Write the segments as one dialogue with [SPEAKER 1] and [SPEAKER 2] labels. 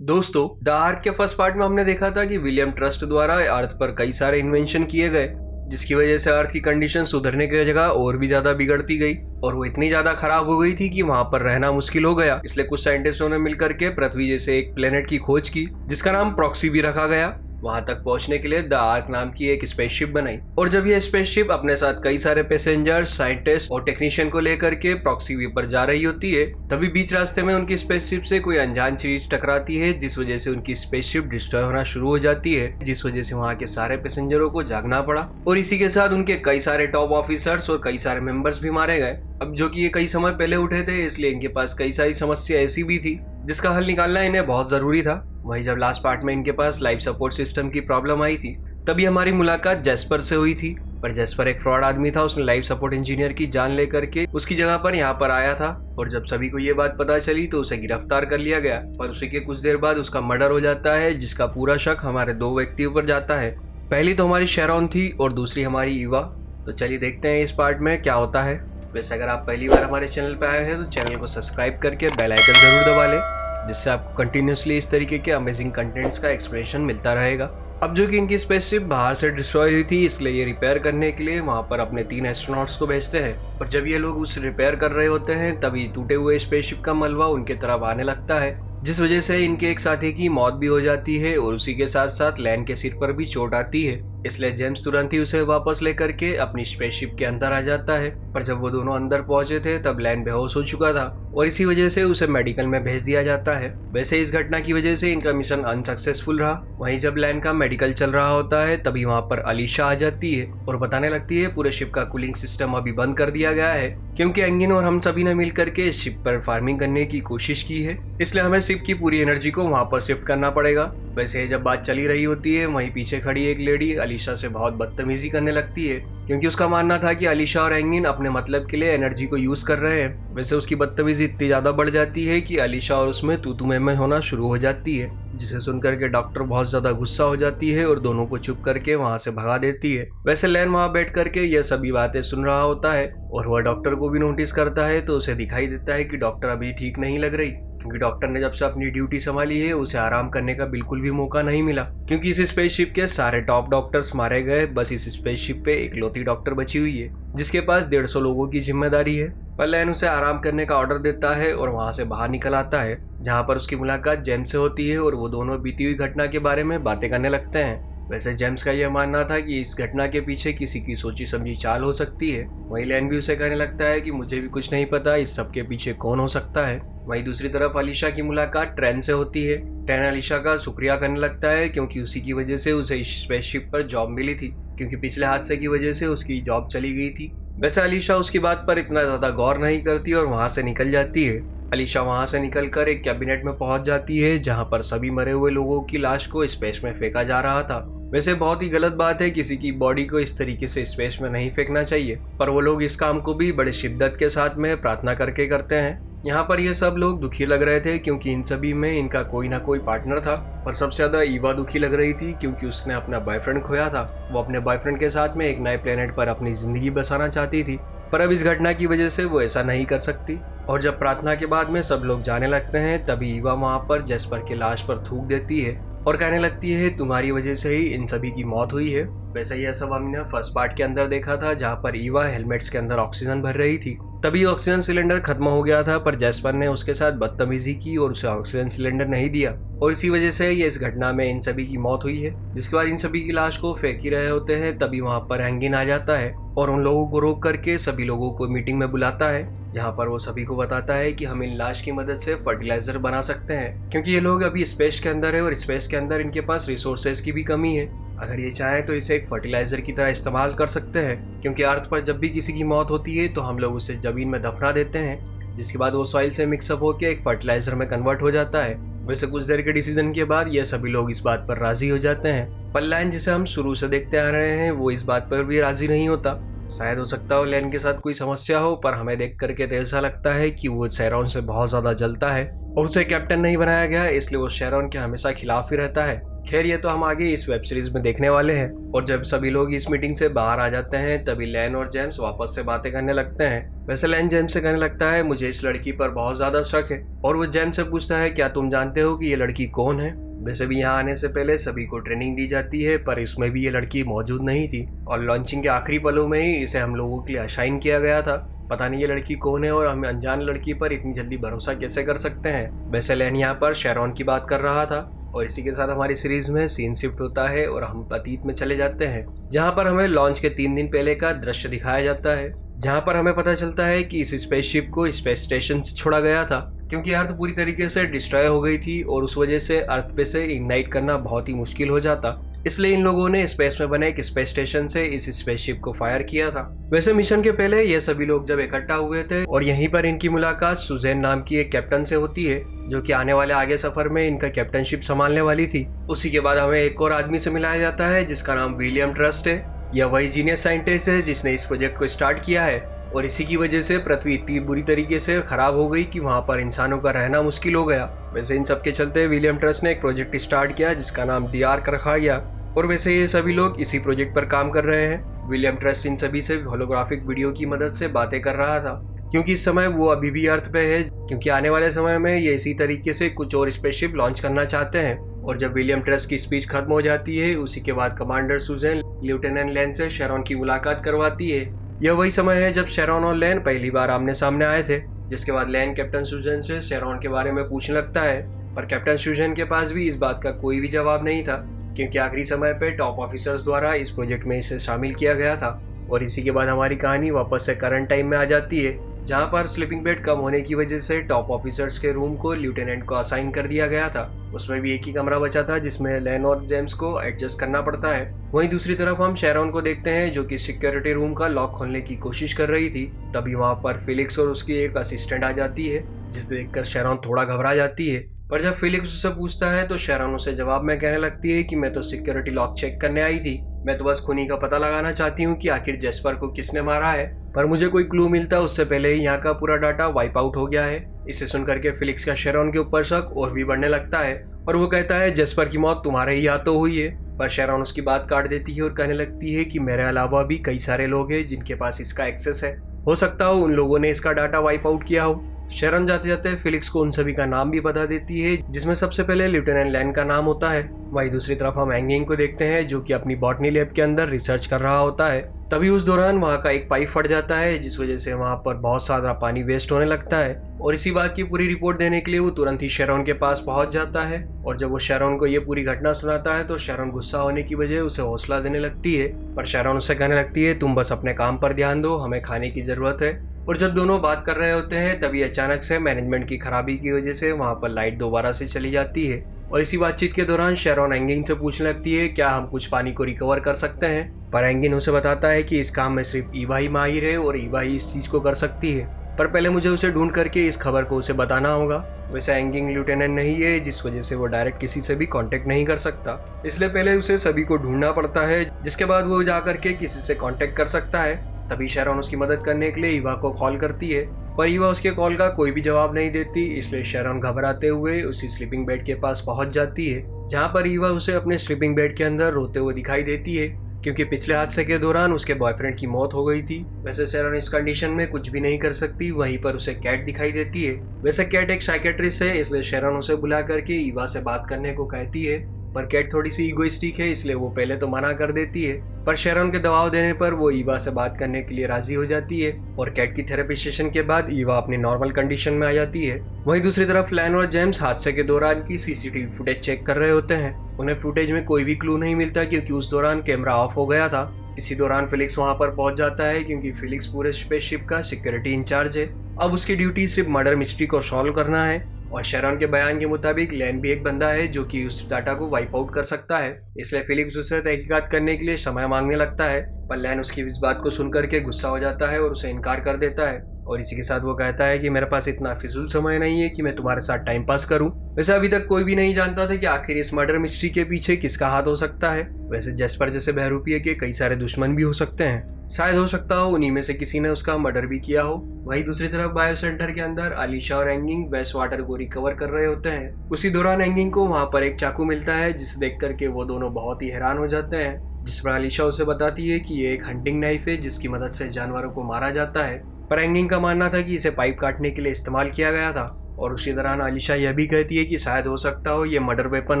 [SPEAKER 1] दोस्तों, the arc के first part में हमने देखा था कि विलियम ट्रस्ट द्वारा अर्थ पर कई सारे इन्वेंशन किए गए, जिसकी वजह से अर्थ की कंडीशन सुधरने की जगह और भी ज्यादा बिगड़ती गई और वो इतनी ज्यादा खराब हो गई थी कि वहां पर रहना मुश्किल हो गया। इसलिए कुछ साइंटिस्टों ने मिलकर के पृथ्वी जैसे एक प्लेनेट की खोज की, जिसका नाम प्रॉक्सी भी रखा गया। वहां तक पहुंचने के लिए द आर्क नाम की एक स्पेसशिप बनाई और जब ये स्पेसशिप अपने साथ कई सारे पैसेंजर, साइंटिस्ट और टेक्नीशियन को लेकर के प्रॉक्सी पर जा रही होती है, तभी बीच रास्ते में उनकी स्पेसशिप से कोई अनजान चीज टकराती है, जिस वजह से उनकी स्पेसशिप डिस्ट्रॉय होना शुरू हो जाती है, जिस वजह से वहां के सारे पैसेंजरों को जागना पड़ा और इसी के साथ उनके कई सारे टॉप ऑफिसर्स और कई सारे मेंबर्स भी मारे गए। अब जो कि ये कई समय पहले उठे थे, इसलिए इनके पास कई सारी समस्या ऐसी भी थी जिसका हल निकालना इन्हें बहुत जरूरी था। वहीं जब लास्ट पार्ट में इनके पास लाइफ सपोर्ट सिस्टम की प्रॉब्लम आई थी, तभी हमारी मुलाकात जैस्पर से हुई थी। पर जैस्पर एक फ्रॉड आदमी था, उसने लाइफ सपोर्ट इंजीनियर की जान लेकर के उसकी जगह पर यहाँ पर आया था और जब सभी को ये बात पता चली तो उसे गिरफ्तार कर लिया गया। पर उसी के कुछ देर बाद उसका मर्डर हो जाता है, जिसका पूरा शक हमारे दो व्यक्तियों पर जाता है। पहली तो हमारी शेरॉन थी और दूसरी हमारी ईवा। तो चलिए देखते हैं इस पार्ट में क्या होता है। वैसे अगर आप पहली बार हमारे चैनल पर आए हैं तो चैनल को सब्सक्राइब करके बेल आइकन जरूर दबा लें, जिससे आपको कंटिन्यूसली इस तरीके के अमेजिंग कंटेंट्स का एक्सप्लेनेशन मिलता रहेगा। अब जो कि इनकी स्पेसशिप बाहर से डिस्ट्रॉय हुई थी, इसलिए ये रिपेयर करने के लिए वहां पर अपने 3 एस्ट्रोनॉट्स को भेजते हैं। और जब ये लोग उस रिपेयर कर रहे होते हैं, तभी टूटे हुए स्पेसशिप का मलबा उनके तरफ आने लगता है, जिस वजह से इनके एक साथी की मौत भी हो जाती है और उसी के साथ साथ लैन के सिर पर भी चोट आती है। इसलिए जेम्स तुरंत ही उसे वापस लेकर के अपनी स्पेसशिप के अंदर आ जाता है। पर जब वो दोनों अंदर पहुंचे थे, तब लैन बेहोश हो चुका था और इसी वजह से उसे मेडिकल में भेज दिया जाता है। वैसे इस घटना की वजह से इनका मिशन अनसक्सेसफुल रहा। वहीं जब लैन का मेडिकल चल रहा होता है, तभी वहां पर अलीशा आ जाती है और बताने लगती है पूरे शिप का कूलिंग सिस्टम अभी बंद कर दिया गया है, क्योंकि एंगिन और हम सभी ने मिलकर के इस शिप पर फार्मिंग करने की कोशिश की है, इसलिए हमें शिप की पूरी एनर्जी को वहां पर शिफ्ट करना पड़ेगा। वैसे जब बात चली रही होती है, वहीं पीछे खड़ी एक लेडी अलीशा से बहुत बदतमीजी करने लगती है, क्योंकि उसका मानना था कि अलीशा और एंगिन अपने मतलब के लिए एनर्जी को यूज कर रहे हैं। वैसे उसकी बदतमीजी इतनी ज्यादा बढ़ जाती है कि अलीशा और उसमें तू में होना शुरू हो जाती है, जिसे सुनकर के डॉक्टर बहुत ज्यादा गुस्सा हो जाती है और दोनों को चुप करके वहां से भगा देती है। वैसे लैन वहां बैठ करके यह सभी बातें सुन रहा होता है और वह डॉक्टर को भी नोटिस करता है, तो उसे दिखाई देता है कि डॉक्टर अभी ठीक नहीं लग रही, क्योंकि डॉक्टर ने जब से अपनी ड्यूटी संभाली है उसे आराम करने का बिल्कुल भी मौका नहीं मिला, क्योंकि इस स्पेसशिप के सारे टॉप डॉक्टर्स मारे गए। बस इस स्पेसशिप पे इकलौती डॉक्टर बची हुई है, जिसके पास 150 लोगों की जिम्मेदारी है। पर लैन उसे आराम करने का ऑर्डर देता है और वहां से बाहर निकल आता है, जहां पर उसकी मुलाकात जेम्स से होती है और वो दोनों बीती हुई घटना के बारे में बातें करने लगते हैं। वैसे जेम्स का यह मानना था कि इस घटना के पीछे किसी की सोची समझी चाल हो सकती है। वहीं लैन भी उसे कहने लगता है कि मुझे भी कुछ नहीं पता इस सब के पीछे कौन हो सकता है। वहीं दूसरी तरफ अलीशा की मुलाकात ट्रेन से होती है। ट्रेन अलीशा का शुक्रिया करने लगता है, क्योंकि उसी की वजह से उसे इस स्पेसशिप पर जॉब मिली थी, क्योंकि पिछले हादसे की वजह से उसकी जॉब चली गई थी। वैसे अलीशा उसकी बात पर इतना ज्यादा गौर नहीं करती और वहां से निकल जाती है। अलीशा वहां से निकलकर एक कैबिनेट में पहुंच जाती है, जहां पर सभी मरे हुए लोगों की लाश को स्पेस में फेंका जा रहा था। वैसे बहुत ही गलत बात है, किसी की बॉडी को इस तरीके से स्पेस में नहीं फेंकना चाहिए, पर वो लोग इस काम को भी बड़े शिद्दत के साथ में प्रार्थना करके करते हैं। यहाँ पर ये सब लोग दुखी लग रहे थे, क्योंकि इन सभी में इनका कोई ना कोई पार्टनर था। पर सबसे ज्यादा ईवा दुखी लग रही थी, क्योंकि उसने अपना बॉयफ्रेंड खोया था। वो अपने बॉयफ्रेंड के साथ में एक नए प्लेनेट पर अपनी जिंदगी बसाना चाहती थी, पर अब इस घटना की वजह से वो ऐसा नहीं कर सकती। और जब प्रार्थना के बाद में सब लोग जाने लगते हैं, तभी ईवा वहां पर जैस्पर की लाश पर थूक देती है और कहने लगती है तुम्हारी वजह से ही इन सभी की मौत हुई है। वैसे यह सब हमने फर्स्ट पार्ट के अंदर देखा था, जहां पर ईवा हेलमेट्स के अंदर ऑक्सीजन भर रही थी। तभी ऑक्सीजन सिलेंडर खत्म हो गया था, पर जैस्पर ने उसके साथ बदतमीजी की और उसे ऑक्सीजन सिलेंडर नहीं दिया और इसी वजह से ये इस घटना में इन सभी की मौत हुई है। जिसके बाद इन सभी की लाश को फेंक ही रहे होते हैं, तभी वहां पर एंगिन आ जाता है और उन लोगों को रोक करके सभी लोगों को मीटिंग में बुलाता है, जहां पर वो सभी को बताता है कि हम इन लाश की मदद से फर्टिलाइजर बना सकते हैं, क्योंकि ये लोग अभी स्पेस के अंदर है और स्पेस के अंदर इनके पास रिसोर्सेज की भी कमी है। अगर ये चाहें तो इसे एक फर्टिलाइजर की तरह इस्तेमाल कर सकते हैं, क्योंकि अर्थ पर जब भी किसी की मौत होती है तो हम लोग उसे जमीन में दफना देते हैं, जिसके बाद वो सॉइल से मिक्सअप होकर एक फर्टिलाइजर में कन्वर्ट हो जाता है। वैसे कुछ देर के डिसीजन के बाद ये सभी लोग इस बात पर राजी हो जाते हैं, पर लैन जिसे हम शुरू से देखते आ रहे हैं वो इस बात पर भी राजी नहीं होता। शायद हो सकता हो लैन के साथ कोई समस्या हो, पर हमें देख करके तो ऐसा लगता है कि वो शेरॉन से बहुत ज्यादा जलता है और उसे कैप्टन नहीं बनाया गया, इसलिए वो शेरॉन के हमेशा खिलाफ ही रहता है, खैर ये तो हम आगे इस वेब सीरीज में देखने वाले हैं। और जब सभी लोग इस मीटिंग से बाहर आ जाते हैं तभी लैन और जेम्स वापस से बातें करने लगते हैं। वैसे लैन जेम्स से कहने लगता है मुझे इस लड़की पर बहुत ज्यादा शक है, और वो जेम्स से पूछता है क्या तुम जानते हो कि ये लड़की कौन है। वैसे भी यहाँ आने से पहले सभी को ट्रेनिंग दी जाती है, पर इसमें भी ये लड़की मौजूद नहीं थी और लॉन्चिंग के आखिरी पलों में ही इसे हम लोगों के लिए असाइन किया गया था। पता नहीं ये लड़की कौन है और हम अनजान लड़की पर इतनी जल्दी भरोसा कैसे कर सकते हैं। वैसे लैन यहाँ पर शेरॉन की बात कर रहा था और इसी के साथ हमारी सीरीज में सीन शिफ्ट होता है और हम अतीत में चले जाते हैं, जहाँ पर हमें लॉन्च के 3 दिन पहले का दृश्य दिखाया जाता है, जहाँ पर हमें पता चलता है कि इस स्पेसशिप को स्पेस स्टेशन से छोड़ा गया था क्योंकि अर्थ पूरी तरीके से डिस्ट्रॉय हो गई थी और उस वजह से अर्थ पे से इग्नाइट करना बहुत ही मुश्किल हो जाता। इसलिए इन लोगों ने स्पेस में बने एक स्पेस स्टेशन से इस स्पेसशिप को फायर किया था। वैसे मिशन के पहले ये सभी लोग जब इकट्ठा हुए थे और यहीं पर इनकी मुलाकात सुजैन नाम की एक कैप्टन से होती है, जो कि आने वाले आगे सफर में इनका कैप्टनशिप संभालने वाली थी। उसी के बाद हमें एक और आदमी से मिलाया जाता है जिसका नाम विलियम ट्रस्ट है। यह वही जीनियस साइंटिस्ट है जिसने इस प्रोजेक्ट को स्टार्ट किया है और इसी की वजह से पृथ्वी इतनी बुरी तरीके से खराब हो गई कि वहाँ पर इंसानों का रहना मुश्किल हो गया। वैसे इन सब के चलते विलियम ट्रस्ट ने एक प्रोजेक्ट स्टार्ट किया जिसका नाम दी आर्क रखा गया और वैसे ये सभी लोग इसी प्रोजेक्ट पर काम कर रहे हैं। विलियम ट्रस्ट इन सभी से होलोग्राफिक वीडियो की मदद से बातें कर रहा था क्योंकि इस समय वो अभी भी अर्थ पे है, क्योंकि आने वाले समय में ये इसी तरीके से कुछ और स्पेसशिप लॉन्च करना चाहते हैं। और जब विलियम ट्रस्ट की स्पीच खत्म हो जाती है उसी के बाद कमांडर सुजैन लेफ्टिनेंट लैन से शेरॉन की मुलाकात करवाती है। यह वही समय है जब शेरॉन और लैन पहली बार आमने सामने आए थे, जिसके बाद लैन कैप्टन सुजैन से शेरॉन के बारे में पूछने लगता है, पर कैप्टन सुजैन के पास भी इस बात का कोई भी जवाब नहीं था क्योंकि आखिरी समय पे टॉप ऑफिसर्स द्वारा इस प्रोजेक्ट में इसे शामिल किया गया था। और इसी के बाद हमारी कहानी वापस से करंट टाइम में आ जाती है, जहाँ पर स्लीपिंग बेड कम होने की वजह से टॉप ऑफिसर्स के रूम को लेफ्टिनेंट को असाइन कर दिया गया था। उसमें भी एक ही कमरा बचा था जिसमें लैन और जेम्स को एडजस्ट करना पड़ता है। वहीं दूसरी तरफ हम शेरॉन को देखते हैं जो कि सिक्योरिटी रूम का लॉक खोलने की कोशिश कर रही थी। तभी वहाँ पर फिलिक्स और उसकी एक असिस्टेंट आ जाती है, जिसे देखकर शेरॉन थोड़ा घबरा जाती है। पर जब फिलिक्स उससे पूछता है तो शेरॉन उसे जवाब में कहने लगती है कि मैं तो सिक्योरिटी लॉक चेक करने आई थी, मैं तो बस खूनी का पता लगाना चाहती हूँ कि आखिर जेस्पर को किसने मारा है। पर मुझे कोई क्लू मिलता उससे पहले ही यहाँ का पूरा डाटा वाइप आउट हो गया है। इसे सुनकर के फिलिक्स का शेरॉन के ऊपर शक और भी बढ़ने लगता है और वो कहता है जेस्पर की मौत तुम्हारे ही हाथों हुई है। पर शेरॉन उसकी बात काट देती है और कहने लगती है कि मेरे अलावा भी कई सारे लोग हैं जिनके पास इसका एक्सेस है, हो सकता हो उन लोगों ने इसका डाटा वाइप आउट किया हो। शेरॉन जाते जाते फिलिक्स को उन सभी का नाम भी बता देती है, जिसमें सबसे पहले लेफ्टिनेंट लैन का नाम होता है। वहीं दूसरी तरफ हम एंगिंग को देखते हैं जो कि अपनी बॉटनी लैब के अंदर रिसर्च कर रहा होता है। तभी उस दौरान वहाँ का एक पाइप फट जाता है जिस वजह से वहाँ पर बहुत सारा पानी वेस्ट होने लगता है और इसी बात की पूरी रिपोर्ट देने के लिए वो तुरंत ही शेरॉन के पास पहुंच जाता है। और जब वो शेरॉन को ये पूरी घटना सुनाता है तो शेरॉन गुस्सा होने की वजह उसे हौसला देने लगती है, पर शेरॉन उसे कहने लगती है तुम बस अपने काम पर ध्यान दो, हमें खाने की जरूरत है। और जब दोनों बात कर रहे होते हैं तभी अचानक से मैनेजमेंट की खराबी की वजह से वहाँ पर लाइट दोबारा से चली जाती है और इसी बातचीत के दौरान शेरॉन एंगिन से पूछने लगती है क्या हम कुछ पानी को रिकवर कर सकते हैं। पर एंगिन उसे बताता है कि इस काम में सिर्फ ईवा ही माहिर है और ईवा ही इस चीज़ को कर सकती है, पर पहले मुझे उसे ढूंढ करके इस खबर को उसे बताना होगा। वैसे एंगिंग लेफ्टिनेंट नहीं है जिस वजह से वो डायरेक्ट किसी से भी कांटेक्ट नहीं कर सकता, इसलिए पहले उसे सभी को ढूंढना पड़ता है, जिसके बाद वो जा करके किसी से कांटेक्ट कर सकता है। तभी शेरॉन उसकी मदद करने के लिए ईवा को कॉल करती है, पर ईवा उसके कॉल का कोई भी जवाब नहीं देती, इसलिए शेरॉन घबराते हुए उसी स्लीपिंग बेड के पास पहुंच जाती है, जहां पर ईवा उसे अपने स्लीपिंग बेड के अंदर रोते हुए दिखाई देती है क्योंकि पिछले हादसे के दौरान उसके बॉयफ्रेंड की मौत हो गई थी। वैसे शेरॉन इस कंडीशन में कुछ भी नहीं कर सकती, वहीं पर उसे कैट दिखाई देती है। वैसे कैट एक साइकेट्रिस्ट है, इसलिए शेरॉन उसे बुला करके ईवा से बात करने को कहती है, पर कैट थोड़ी सी ईगोइस्टिक है इसलिए वो पहले तो मना कर देती है, पर शेरॉन के दबाव देने पर वो ईवा से बात करने के लिए राजी हो जाती है और कैट की थेरेपी सेशन के बाद ईवा अपनी नॉर्मल कंडीशन में आ जाती है। वहीं दूसरी तरफ लैन और जेम्स हादसे के दौरान की सीसीटीवी फुटेज चेक कर रहे होते हैं। उन्हें फुटेज में कोई भी क्लू नहीं मिलता क्योंकि उस दौरान कैमरा ऑफ हो गया था। इसी दौरान फिलिक्स वहां पर पहुंच जाता है क्योंकि फिलिक्स पूरे स्पेसशिप का सिक्योरिटी इंचार्ज है। अब उसकी ड्यूटी सिर्फ मर्डर मिस्ट्री को सॉल्व करना है और शेरॉन के बयान के मुताबिक लैन भी एक बंदा है जो कि उस डाटा को वाइप आउट कर सकता है, इसलिए फिलिप्स उसे तहकीकात करने के लिए समय मांगने लगता है, पर लैन उसकी इस बात को सुनकर के गुस्सा हो जाता है और उसे इनकार कर देता है और इसी के साथ वो कहता है कि मेरे पास इतना फिजूल समय नहीं है कि मैं तुम्हारे साथ टाइम पास करूं। वैसे अभी तक कोई भी नहीं जानता था कि आखिर इस मर्डर मिस्ट्री के पीछे किसका हाथ हो सकता है। वैसे जेस्पर जैसे बहरूपिये के कई सारे दुश्मन भी हो सकते हैं। शायद हो सकता हो उन्हीं में से किसी ने उसका मर्डर भी किया हो। वहीं दूसरी तरफ बायो सेंटर के अंदर अलीशा और एंगिंग वेस्ट वाटर को रिकवर कर रहे होते हैं। उसी दौरान एंगिंग को वहां पर एक चाकू मिलता है, जिसे देख करके वो दोनों बहुत ही हैरान हो जाते हैं, जिस पर अलीशा उसे बताती है कि ये एक हंटिंग नाइफ है जिसकी मदद से जानवरों को मारा जाता है। पर एंगिंग का मानना था कि इसे पाइप काटने के लिए इस्तेमाल किया गया था। और उसी दौरान अलीशा यह भी कहती है कि शायद हो सकता हो ये मर्डर वेपन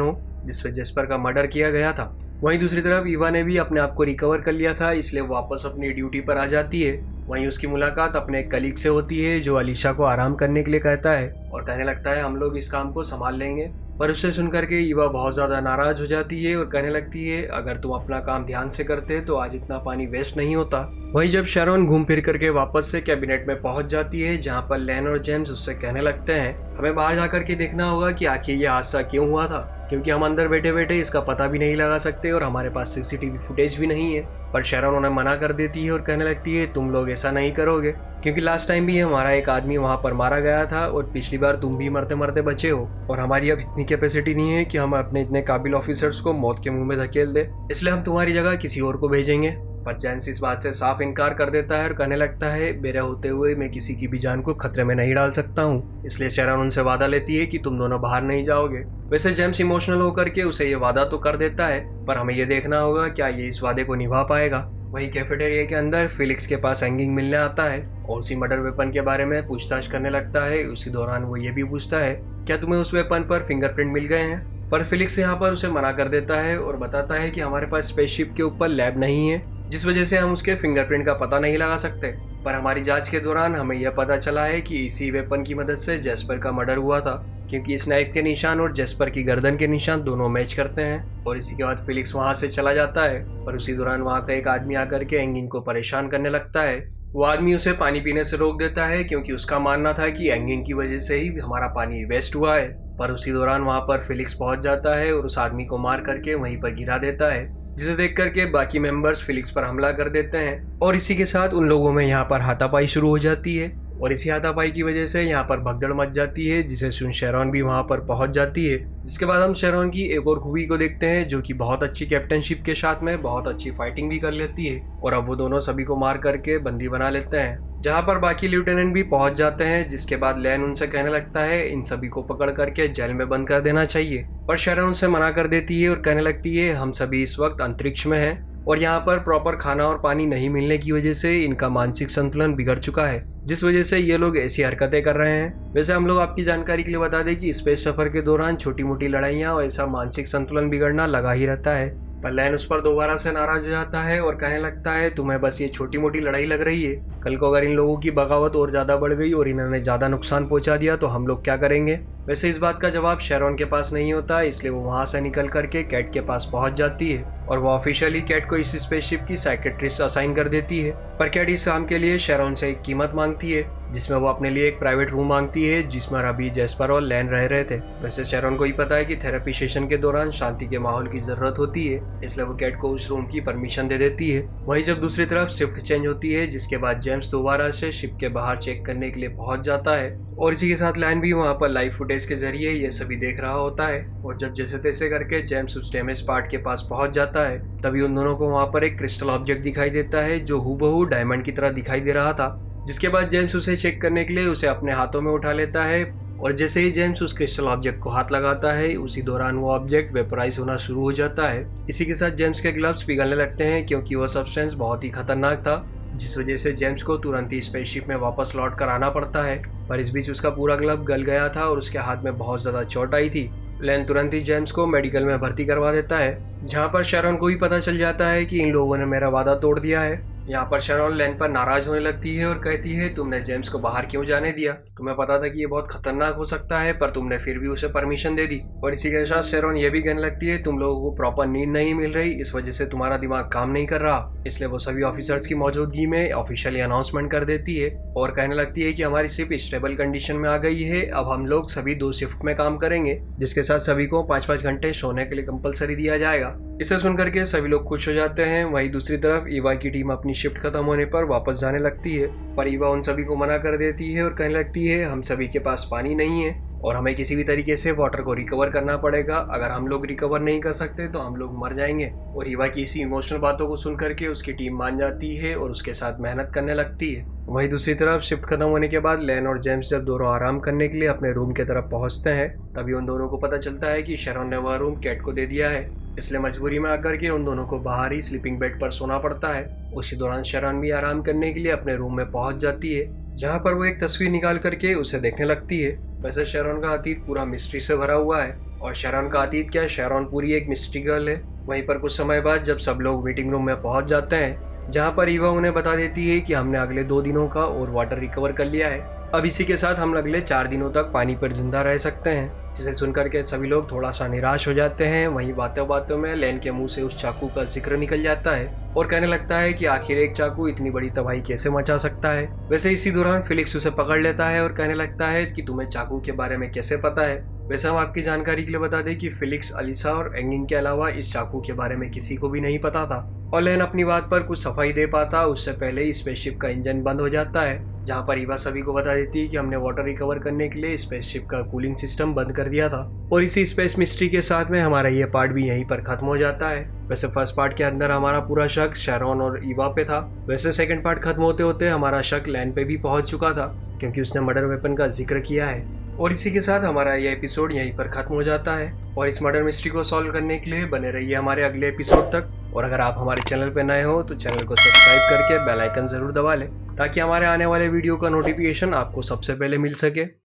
[SPEAKER 1] हो जिसपे जेस्पर का मर्डर किया गया था। वहीं दूसरी तरफ ईवा ने भी अपने आप को रिकवर कर लिया था, इसलिए वापस अपनी ड्यूटी पर आ जाती है। वहीं उसकी मुलाकात अपने कलीग से होती है जो अलीशा को आराम करने के लिए कहता है और कहने लगता है हम लोग इस काम को संभाल लेंगे। पर उसे सुनकर के ईवा बहुत ज़्यादा नाराज हो जाती है और कहने लगती है अगर तुम अपना काम ध्यान से करते तो आज इतना पानी वेस्ट नहीं होता। वहीं जब शैरॉन घूम फिर करके वापस से कैबिनेट में पहुंच जाती है, जहां पर लैन और जेम्स उससे कहने लगते हैं हमें बाहर जाकर के देखना होगा कि आखिर ये हादसा क्यों हुआ था, क्योंकि हम अंदर बैठे बैठे इसका पता भी नहीं लगा सकते और हमारे पास सीसीटीवी फुटेज भी नहीं है। पर शैरॉन उन्हें मना कर देती है और कहने लगती है तुम लोग ऐसा नहीं करोगे, क्योंकि लास्ट टाइम भी हमारा एक आदमी वहां पर मारा गया था और पिछली बार तुम भी मरते मरते बचे हो और हमारी अब इतनी कैपेसिटी नहीं है कि हम अपने इतने काबिल ऑफिसर्स को मौत के मुंह में धकेल दे, इसलिए हम तुम्हारी जगह किसी और को भेजेंगे। पर जेम्स इस बात से साफ इनकार कर देता है और कहने लगता है मेरे होते हुए मैं किसी की भी जान को खतरे में नहीं डाल सकता हूँ, इसलिए शैरॉन उनसे वादा लेती है कि तुम दोनों बाहर नहीं जाओगे। वैसे जेम्स इमोशनल होकर के उसे ये वादा तो कर देता है, पर हमें ये देखना होगा क्या ये इस वादे को निभा पाएगा। वहीं कैफेटेरिया के अंदर फिलिक्स के पास एंगिंग मिलने आता है और उसी मर्डर वेपन के बारे में पूछताछ करने लगता है। उसी दौरान वो ये भी पूछता है क्या तुम्हें उस वेपन पर फिंगरप्रिंट मिल गए हैं, पर फिलिक्स यहाँ पर उसे मना कर देता है और बताता है कि हमारे पास स्पेसशिप के ऊपर लैब नहीं है, जिस वजह से हम उसके फिंगरप्रिंट का पता नहीं लगा सकते। पर हमारी जांच के दौरान हमें यह पता चला है कि इसी वेपन की मदद से जेस्पर का मर्डर हुआ था, क्योंकि इस नाइफ के निशान और जेस्पर की गर्दन के निशान दोनों मैच करते हैं। और इसी के बाद फिलिक्स वहां से चला जाता है, पर उसी दौरान वहां का एक आदमी आकर के एंगिंग को परेशान करने लगता है। वो आदमी उसे पानी पीने से रोक देता है, क्योंकि उसका मानना था कि एंगिंग की वजह से ही हमारा पानी वेस्ट हुआ है। पर उसी दौरान वहां पर फिलिक्स पहुंच जाता है और उस आदमी को मार करके वहीं पर गिरा देता है, जिसे देख करके बाकी मेंबर्स फिलिक्स पर हमला कर देते हैं। और इसी के साथ उन लोगों में यहाँ पर हाथापाई शुरू हो जाती है और इसी हाथापाई की वजह से यहाँ पर भगदड़ मच जाती है, जिसे सुन शैरॉन भी वहाँ पर पहुँच जाती है। जिसके बाद हम शैरॉन की एक और खूबी को देखते हैं, जो कि बहुत अच्छी कैप्टनशिप के साथ में बहुत अच्छी फाइटिंग भी कर लेती है और अब वो दोनों सभी को मार करके बंदी बना लेते हैं, जहाँ पर बाकी लेफ्टिनेंट भी पहुंच जाते हैं। जिसके बाद लैन उनसे कहने लगता है इन सभी को पकड़ करके जेल में बंद कर देना चाहिए, पर शैरॉन उनसे मना कर देती है और कहने लगती है हम सभी इस वक्त अंतरिक्ष में हैं और यहाँ पर प्रॉपर खाना और पानी नहीं मिलने की वजह से इनका मानसिक संतुलन बिगड़ चुका है, जिस वजह से ये लोग ऐसी हरकतें कर रहे हैं। वैसे हम लोग आपकी जानकारी के लिए बता दें कि स्पेस सफर के दौरान छोटी मोटी लड़ाइयाँ और ऐसा मानसिक संतुलन बिगड़ना लगा ही रहता है। पर लैन उस पर दोबारा से नाराज हो जाता है और कहने लगता है तुम्हें बस ये छोटी मोटी लड़ाई लग रही है, कल को अगर इन लोगों की बगावत और ज्यादा बढ़ गई और इन्होंने ज्यादा नुकसान पहुंचा दिया तो हम लोग क्या करेंगे। वैसे इस बात का जवाब शैरॉन के पास नहीं होता, इसलिए वो वहां से निकल करके कैट के पास पहुंच जाती है और वो ऑफिशियली कैट को इस स्पेसशिप की साइकेट्रिस्ट असाइन कर देती है। पर कैट इस काम के लिए शैरॉन से एक कीमत मांगती है, जिसमें वो अपने लिए एक प्राइवेट रूम मांगती है जिसमें अभी जेस्पर और लैन रह रहे थे। वैसे शैरॉन को ही पता है कि थेरेपी सेशन के दौरान शांति के माहौल की जरूरत होती है, इसलिए वो कैट को उस रूम की परमिशन दे देती है। वहीं जब दूसरी तरफ शिफ्ट चेंज होती है, जिसके बाद जेम्स दोबारा से शिप के बाहर चेक करने के लिए पहुंच जाता है और इसी के साथ लैन भी वहां पर लाइव फुटेज के जरिए ये सभी देख रहा होता है। और जब जैसे तैसे करके जेम्स उस डैमेज पार्ट के पास पहुंच जाता है, तभी उन दोनों को वहां पर एक क्रिस्टल ऑब्जेक्ट दिखाई देता है जो हूबहू डायमंड की तरह दिखाई दे रहा था। जिसके बाद जेम्स उसे चेक करने के लिए उसे अपने हाथों में उठा लेता है और जैसे ही जेम्स उस क्रिस्टल ऑब्जेक्ट को हाथ लगाता है, उसी दौरान वो ऑब्जेक्ट वेपराइज होना शुरू हो जाता है। इसी के साथ जेम्स के ग्लव्स पिघलने लगते हैं, क्योंकि वह सब्सटेंस बहुत ही खतरनाक था, जिस वजह से जेम्स को तुरंत ही स्पेसशिप में वापस लौट कर आना पड़ता है। पर इस बीच उसका पूरा ग्लव गल गया था और उसके हाथ में बहुत ज्यादा चोट आई थी। लैन तुरंत ही जेम्स को मेडिकल में भर्ती करवा देता है, जहाँ पर शैरॉन को भी पता चल जाता है कि इन लोगों ने मेरा वादा तोड़ दिया है। यहाँ पर शैरॉन लैन पर नाराज होने लगती है और कहती है तुमने जेम्स को बाहर क्यों जाने दिया, तुम्हें पता था कि ये बहुत खतरनाक हो सकता है, पर तुमने फिर भी उसे परमिशन दे दी। और इसी के साथ शैरॉन ये भी कहने लगती है तुम लोगों को प्रॉपर नींद नहीं मिल रही, इस वजह से तुम्हारा दिमाग काम नहीं कर रहा। इसलिए वो सभी ऑफिसर्स की मौजूदगी में ऑफिशियली अनाउंसमेंट कर देती है और कहने लगती है कि हमारी शिप स्टेबल कंडीशन में आ गई है, अब हम लोग सभी 2 शिफ्ट में काम करेंगे, जिसके साथ सभी को 5-5 घंटे सोने के लिए कंपलसरी दिया जाएगा। इसे सुनकर के सभी लोग खुश हो जाते हैं। वहीं दूसरी तरफ ईवा की टीम अपनी शिफ्ट खत्म होने पर वापस जाने लगती है, पर ईवा उन सभी को मना कर देती है और कहने लगती है हम सभी के पास पानी नहीं है और हमें किसी भी तरीके से वाटर को रिकवर करना पड़ेगा। अगर हम लोग रिकवर नहीं कर सकते तो हम लोग मर जाएंगे। और ईवा की इसी इमोशनल बातों को सुन करके उसकी टीम मान जाती है और उसके साथ मेहनत करने लगती है। वहीं दूसरी तरफ शिफ्ट खत्म होने के बाद लेन और जेम्स जब दोनों आराम करने के लिए अपने रूम की तरफ पहुंचते हैं, तभी उन दोनों को पता चलता है कि शैरॉन ने वह रूम कैट को दे दिया है। इसलिए मजबूरी में आकर के उन दोनों को बाहर ही स्लीपिंग बेड पर सोना पड़ता है। उसी दौरान शैरॉन भी आराम करने के लिए अपने रूम में पहुंच जाती है, जहां पर वो एक तस्वीर निकाल करके उसे देखने लगती है। वैसे शैरॉन का अतीत पूरा मिस्ट्री से भरा हुआ है। और शैरॉन का अतीत क्या, शैरॉन पूरी एक मिस्ट्री गर्ल है। वहीं पर कुछ समय बाद जब सब लोग मीटिंग रूम में पहुंच जाते हैं, जहां पर ईवा उन्हें बता देती है कि हमने अगले 2 दिनों का और वाटर रिकवर कर लिया है। अब इसी के साथ हम अगले 4 दिनों तक पानी पर जिंदा रह सकते हैं, जिसे सुनकर के सभी लोग थोड़ा सा निराश हो जाते हैं। वहीं बातों बातों में लेन के मुंह से उस चाकू का जिक्र निकल जाता है और कहने लगता है कि आखिर एक चाकू इतनी बड़ी तबाही कैसे मचा सकता है। वैसे इसी दौरान फिलिक्स उसे पकड़ लेता है और कहने लगता है कि तुम्हें चाकू के बारे में कैसे पता है। वैसे हम आपकी जानकारी के लिए बता दें कि फिलिक्स, अलीसा और एंगिंग के अलावा इस चाकू के बारे में किसी को भी नहीं पता था। और लेन अपनी बात पर कुछ सफाई दे पाता उससे पहले ही स्पेसशिप का इंजन बंद हो जाता है, जहां पर ईवा सभी को बता देती है कि हमने वाटर रिकवर करने के लिए स्पेसशिप का कूलिंग सिस्टम बंद कर दिया था। और इसी स्पेस मिस्ट्री के साथ में हमारा ये पार्ट भी यहीं पर खत्म हो जाता है। वैसे फर्स्ट पार्ट के अंदर हमारा पूरा शक शैरॉन और ईवा पे था। वैसे सेकंड पार्ट खत्म होते होते हमारा शक लैन पे भी पहुंच चुका था, क्योंकि उसने मर्डर वेपन का जिक्र किया है। और इसी के साथ हमारा ये एपिसोड यहीं पर खत्म हो जाता है। और इस मर्डर मिस्ट्री को सॉल्व करने के लिए बने रहिए हमारे अगले एपिसोड तक। और अगर आप हमारे चैनल पर नए हो तो चैनल को सब्सक्राइब करके बेल आइकन जरूर दबा लें, ताकि हमारे आने वाले वीडियो का नोटिफिकेशन आपको सबसे पहले मिल सके।